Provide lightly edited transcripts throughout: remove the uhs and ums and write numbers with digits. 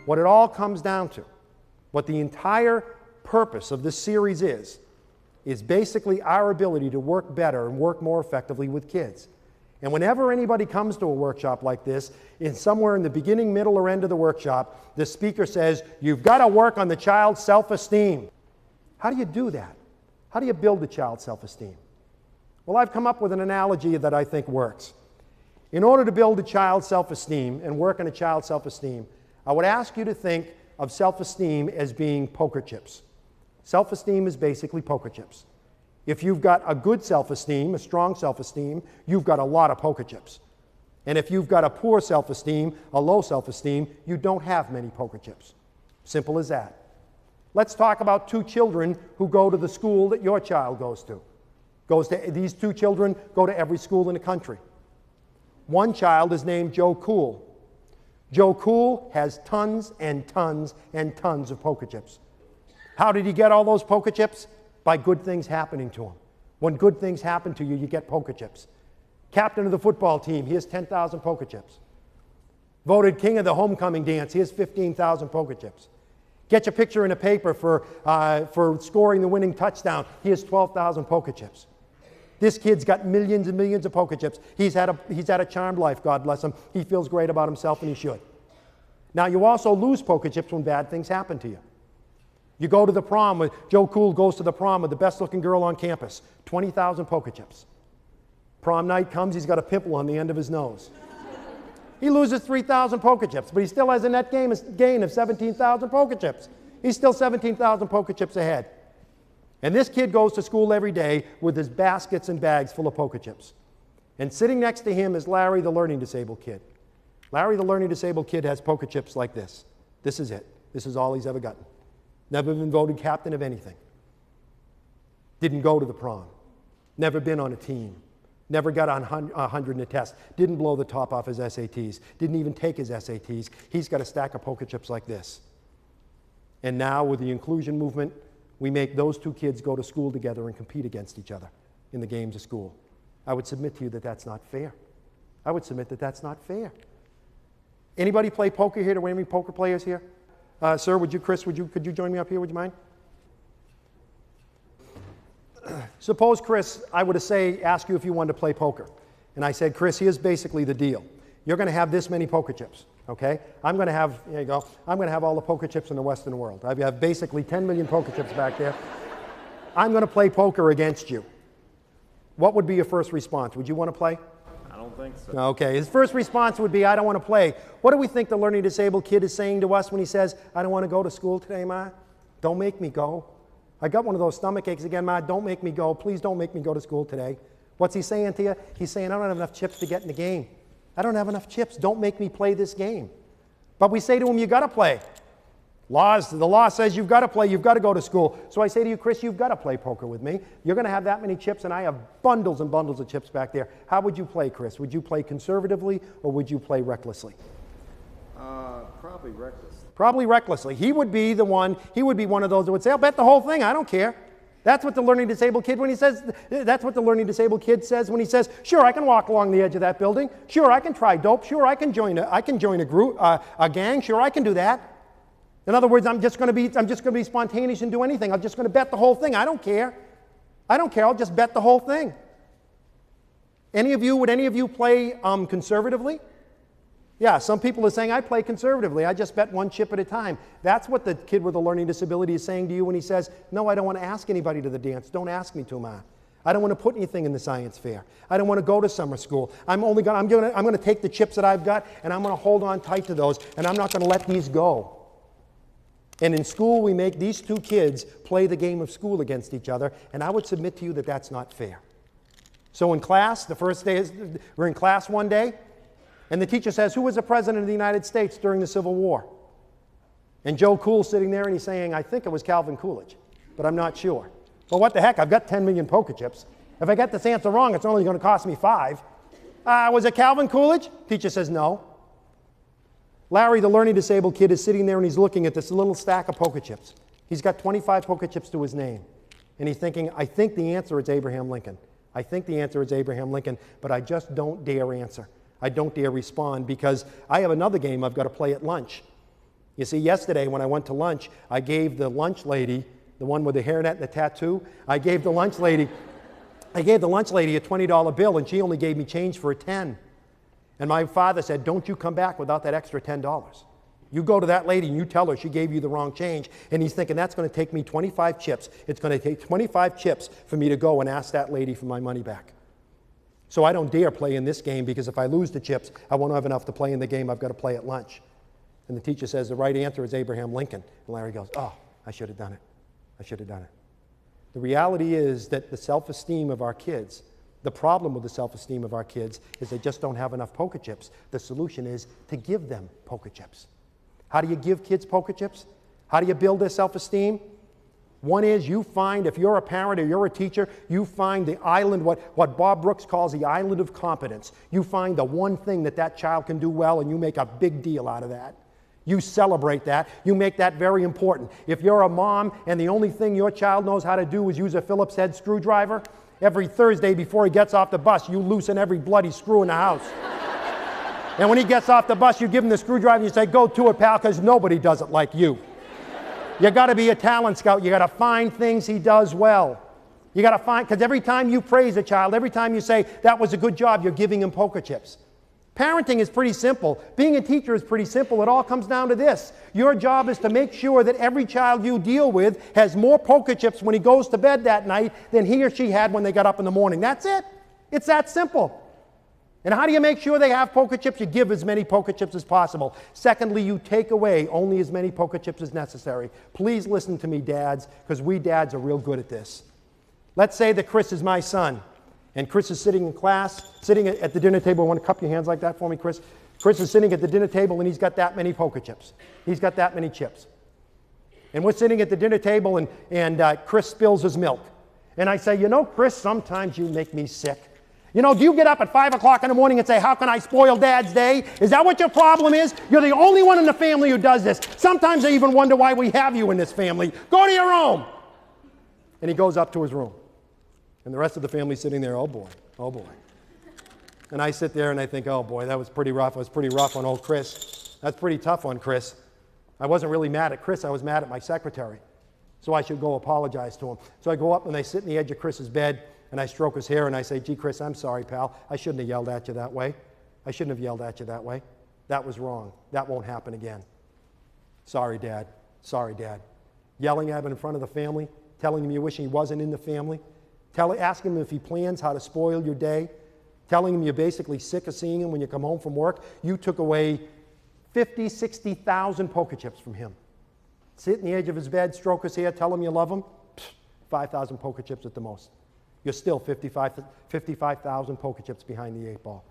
What it all comes down to, what the entire purpose of this series is basically our ability to work better and work more effectively with kids. And whenever anybody comes to a workshop like this, somewhere in the beginning, middle, or end of the workshop, the speaker says, you've got to work on the child's self-esteem. How do you do that? How do you build the child's self-esteem? Well, I've come up with an analogy that I think works. In order to build a child's self-esteem and work on a child's self-esteem, I would ask you to think of self-esteem as being poker chips. Self-esteem is basically poker chips. If you've got a good self-esteem, a strong self-esteem, you've got a lot of poker chips. And if you've got a poor self-esteem, a low self-esteem, you don't have many poker chips. Simple as that. Let's talk about two children who go to the school that your child goes to. These two children go to every school in the country. One child is named Joe Cool. Joe Cool has tons and tons and tons of poker chips. How did he get all those poker chips? By good things happening to him. When good things happen to you, you get poker chips. Captain of the football team, he has 10,000 poker chips. Voted king of the homecoming dance, he has 15,000 poker chips. Get your picture in a paper for scoring the winning touchdown, he has 12,000 poker chips. This kid's got millions and millions of poker chips. He's had a charmed life, God bless him. He feels great about himself, and he should. Now, you also lose poker chips when bad things happen to you. You go to the prom, Joe Cool goes to the prom with the best-looking girl on campus, 20,000 poker chips. Prom night comes, he's got a pimple on the end of his nose. He loses 3,000 poker chips, but he still has a net gain of 17,000 poker chips. He's still 17,000 poker chips ahead. And this kid goes to school every day with his baskets and bags full of poker chips. And sitting next to him is Larry, the learning disabled kid. Larry, the learning disabled kid, has poker chips like this. This is it. This is all he's ever gotten. Never been voted captain of anything. Didn't go to the prom. Never been on a team. Never got on 100 in a test. Didn't blow the top off his SATs. Didn't even take his SATs. He's got a stack of poker chips like this. And now with the inclusion movement, we make those two kids go to school together and compete against each other in the games of school. I would submit to you that that's not fair. I would submit that that's not fair. Anybody play poker here? Do we have any poker players here? Sir, Chris, could you join me up here? Would you mind? Suppose, Chris, I were to ask you if you wanted to play poker. And I said, Chris, here's basically the deal. You're going to have this many poker chips, okay? I'm going to have, here you go, I'm going to have all the poker chips in the Western world. I have basically 10 million poker chips back there. I'm going to play poker against you. What would be your first response? Would you want to play? I don't think so. Okay, his first response would be, I don't want to play. What do we think the learning disabled kid is saying to us when he says, I don't want to go to school today, Ma? Don't make me go. I got one of those stomach aches again, Ma. Don't make me go. Please don't make me go to school today. What's he saying to you? He's saying, I don't have enough chips to get in the game. I don't have enough chips. Don't make me play this game. But we say to him, you got to play. The law says you've got to play, you've got to go to school. So I say to you, Chris, you've got to play poker with me. You're going to have that many chips, and I have bundles and bundles of chips back there. How would you play, Chris? Would you play conservatively, or would you play recklessly? Probably reckless. Probably recklessly. He would be one of those that would say, I'll bet the whole thing, I don't care. That's what the learning disabled kid says when he says, sure, I can walk along the edge of that building. Sure, I can try dope. Sure, I can join a group, a gang. Sure, I can do that. In other words, I'm just going to be spontaneous and do anything. I'm just going to bet the whole thing. I don't care. I'll just bet the whole thing. Would any of you play conservatively? Yeah, some people are saying, I play conservatively. I just bet one chip at a time. That's what the kid with a learning disability is saying to you when he says, no, I don't want to ask anybody to the dance. Don't ask me to, Ma. I don't want to put anything in the science fair. I don't want to go to summer school. I'm going to take the chips that I've got, and I'm going to hold on tight to those, and I'm not going to let these go. And in school, we make these two kids play the game of school against each other, and I would submit to you that that's not fair. So in class, the first day, we're in class one day, and the teacher says, who was the president of the United States during the Civil War? And Joe Cool's sitting there, and he's saying, I think it was Calvin Coolidge, but I'm not sure. Well, what the heck? I've got 10 million poker chips. If I get this answer wrong, it's only going to cost me 5. Was it Calvin Coolidge? Teacher says no. Larry, the learning disabled kid, is sitting there and he's looking at this little stack of poker chips. He's got 25 poker chips to his name. And he's thinking, I think the answer is Abraham Lincoln. I think the answer is Abraham Lincoln, but I just don't dare answer. I don't dare respond because I have another game I've got to play at lunch. You see, yesterday when I went to lunch, I gave the lunch lady, the one with the hairnet and the tattoo, I gave the lunch lady a $20 bill, and she only gave me change for a 10. And my father said, don't you come back without that extra $10. You go to that lady and you tell her she gave you the wrong change. And he's thinking, that's going to take me 25 chips. It's going to take 25 chips for me to go and ask that lady for my money back. So I don't dare play in this game, because if I lose the chips, I won't have enough to play in the game I've got to play at lunch. And the teacher says, the right answer is Abraham Lincoln. And Larry goes, oh, I should have done it. I should have done it. The reality is that the self-esteem of our kids, the problem with the self-esteem of our kids is they just don't have enough poker chips. The solution is to give them poker chips. How do you give kids poker chips? How do you build their self-esteem? One is you find, if you're a parent or you're a teacher, you find the island, what Bob Brooks calls the island of competence. You find the one thing that child can do well, and you make a big deal out of that. You celebrate that. You make that very important. If you're a mom and the only thing your child knows how to do is use a Phillips head screwdriver, every Thursday before he gets off the bus, you loosen every bloody screw in the house. And when he gets off the bus, you give him the screwdriver and you say, go to it, pal, because nobody does it like you. You got to be a talent scout. You got to find things he does well. You got to find, because every time you praise a child, every time you say, that was a good job, you're giving him poker chips. Parenting is pretty simple. Being a teacher is pretty simple. It all comes down to this. Your job is to make sure that every child you deal with has more poker chips when he goes to bed that night than he or she had when they got up in the morning. That's it. It's that simple. And how do you make sure they have poker chips? You give as many poker chips as possible. Secondly, you take away only as many poker chips as necessary. Please listen to me, dads, because we dads are real good at this. Let's say that Chris is my son. And Chris is sitting in class, sitting at the dinner table. Want to cup your hands like that for me, Chris? Chris is sitting at the dinner table, and he's got that many poker chips. He's got that many chips. And we're sitting at the dinner table, and Chris spills his milk. And I say, you know, Chris, sometimes you make me sick. You know, do you get up at 5 o'clock in the morning and say, how can I spoil Dad's day? Is that what your problem is? You're the only one in the family who does this. Sometimes I even wonder why we have you in this family. Go to your room. And he goes up to his room. And the rest of the family sitting there, oh boy, oh boy. And I sit there and I think, oh boy, that was pretty rough. It was pretty rough on old Chris. That's pretty tough on Chris. I wasn't really mad at Chris. I was mad at my secretary. So I should go apologize to him. So I go up and I sit in the edge of Chris's bed and I stroke his hair and I say, gee, Chris, I'm sorry, pal. I shouldn't have yelled at you that way. I shouldn't have yelled at you that way. That was wrong. That won't happen again. Sorry, Dad. Sorry, Dad. Yelling at him in front of the family, telling him you wish he wasn't in the family. Asking him if he plans how to spoil your day, telling him you're basically sick of seeing him when you come home from work. You took away 50, 60,000 poker chips from him. Sit in the edge of his bed, stroke his hair, tell him you love him. 5,000 poker chips at the most. You're still 55,000 poker chips behind the 8 ball.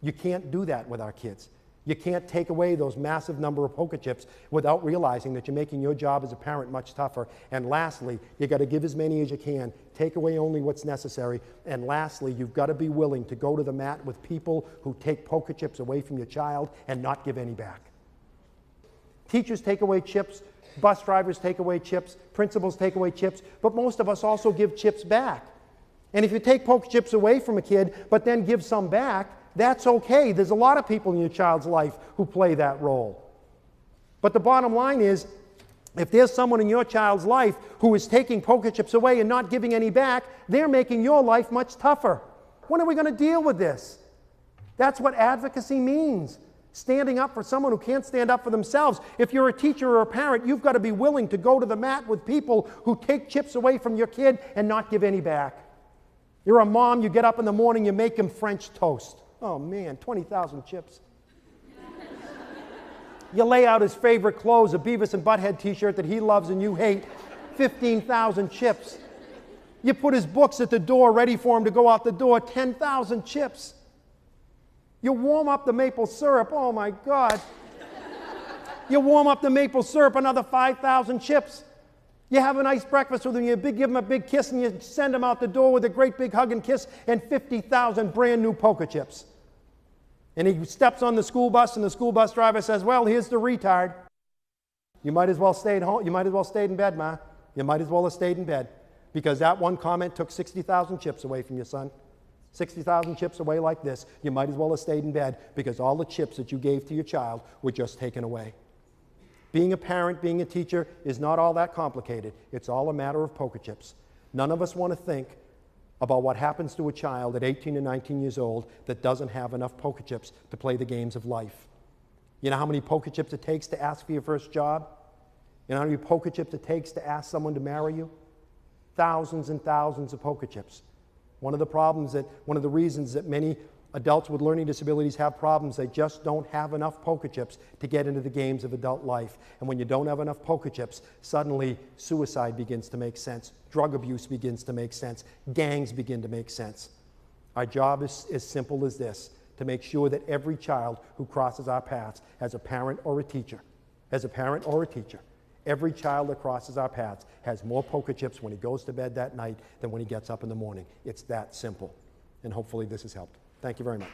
You can't do that with our kids. You can't take away those massive number of poker chips without realizing that you're making your job as a parent much tougher. And lastly, you got to give as many as you can. Take away only what's necessary. And lastly, you've got to be willing to go to the mat with people who take poker chips away from your child and not give any back. Teachers take away chips. Bus drivers take away chips. Principals take away chips. But most of us also give chips back. And if you take poker chips away from a kid, but then give some back, that's okay. There's a lot of people in your child's life who play that role. But the bottom line is, if there's someone in your child's life who is taking poker chips away and not giving any back, they're making your life much tougher. When are we going to deal with this? That's what advocacy means. Standing up for someone who can't stand up for themselves. If you're a teacher or a parent, you've got to be willing to go to the mat with people who take chips away from your kid and not give any back. You're a mom, you get up in the morning, you make him French toast. Oh man, 20,000 chips. You lay out his favorite clothes, a Beavis and Butthead t-shirt that he loves and you hate, 15,000 chips. You put his books at the door ready for him to go out the door, 10,000 chips. You warm up the maple syrup, oh my God. You warm up the maple syrup, another 5,000 chips. You have a nice breakfast with him, you give him a big kiss and you send him out the door with a great big hug and kiss and 50,000 brand new poker chips. And he steps on the school bus and the school bus driver says, well, here's the retard. You might as well stay at home. You might as well stay in bed, Ma. You might as well have stayed in bed because that one comment took 60,000 chips away from your son. 60,000 chips away like this. You might as well have stayed in bed because all the chips that you gave to your child were just taken away. Being a parent, being a teacher is not all that complicated. It's all a matter of poker chips. None of us want to think about what happens to a child at 18 and 19 years old that doesn't have enough poker chips to play the games of life. You know how many poker chips it takes to ask for your first job? You know how many poker chips it takes to ask someone to marry you? Thousands and thousands of poker chips. One of the reasons that many adults with learning disabilities have problems, they just don't have enough poker chips to get into the games of adult life. And when you don't have enough poker chips, suddenly suicide begins to make sense, drug abuse begins to make sense, gangs begin to make sense. Our job is as simple as this, to make sure that every child who crosses our paths as a parent or a teacher, every child that crosses our paths has more poker chips when he goes to bed that night than when he gets up in the morning. It's that simple. And hopefully this has helped. Thank you very much.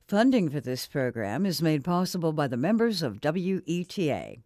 Funding for this program is made possible by the members of WETA.